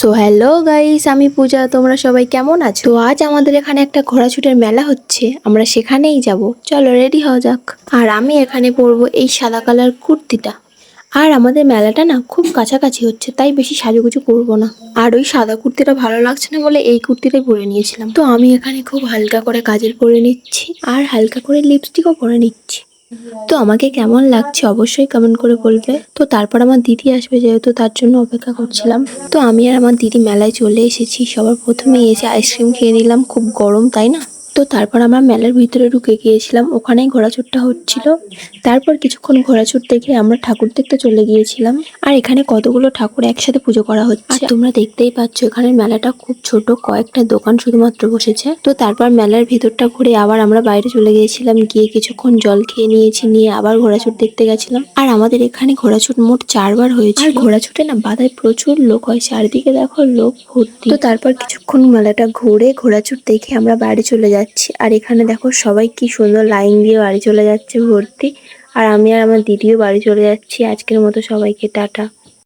So hello guys, আমি পূজা। তোমরা সবাই কেমন আছো? তো আজ আমাদের এখানে একটা ঘোড়াছুটের মেলা হচ্ছে, আমরা সেখানেই যাব। চলো রেডি হওয়া যাক। আর আমি এখানে পরবো এই সাদা কালার কুর্তিটা। আর আমাদের মেলাটা না খুব কাছাকাছি হচ্ছে, তাই বেশি সাজুগুজু করবো না। আর ওই সাদা কুর্তিটা ভালো লাগছে না বলে এই কুর্তিটাই পরে নিয়েছিলাম। তো আমি এখানে খুব হালকা করে কাজল পরে নিচ্ছি আর হালকা করে লিপস্টিকও পরে নিচ্ছি। তো আমাকে কেমন লাগছে অবশ্যই কমেন্ট করে বলবে। তো তারপর আমার দিদি আসবে, যেহেতু তার জন্য অপেক্ষা করছিলাম। তো আমি আর আমার দিদি মেলায় চলে এসেছি। সবার প্রথমে এসে আইসক্রিম খেয়ে নিলাম, খুব গরম তাই না। তো তারপর আমরা মেলার ভিতরে ঢুকে গিয়েছিলাম, ওখানেই ঘোরাছুটটা হচ্ছিল। তারপর কিছুক্ষণ ঘোরাছুট দেখে আমরা ঠাকুর দেখতে চলে গিয়েছিলাম। আর এখানে কতগুলো ঠাকুর একসাথে পুজো করা হচ্ছে, আর তোমরা দেখতেই পাচ্ছ এখানে মেলাটা খুব ছোট, কয়েকটা দোকান শুধুমাত্র বসেছে। তো তারপর মেলার ভিতরটা ঘুরে আবার আমরা বাইরে চলে গিয়েছিলাম, গিয়ে কিছুক্ষণ জল খেয়ে নিয়েছি, নিয়ে আবার ঘোরাছুট দেখতে গেছিলাম। আর আমাদের এখানে ঘোরাছুট মোট 4বার হয়েছে। আর ঘোরাছুটে না বাধায় প্রচুর লোক হয়, চারিদিকে দেখো লোক ভর্তি। তো তারপর কিছুক্ষণ মেলাটা ঘুরে ঘোরাছুট দেখে আমরা বাড়ি চলে যাচ্ছি। আর এখানে দেখো সবাই কি সুন্দর লাইন দিয়ে বাড়ি চলে যাচ্ছে ভর্তি। আর আমি আর আমার দিদিও বাড়ি চলে যাচ্ছি। আজকের মতো সবাইকে টাটা।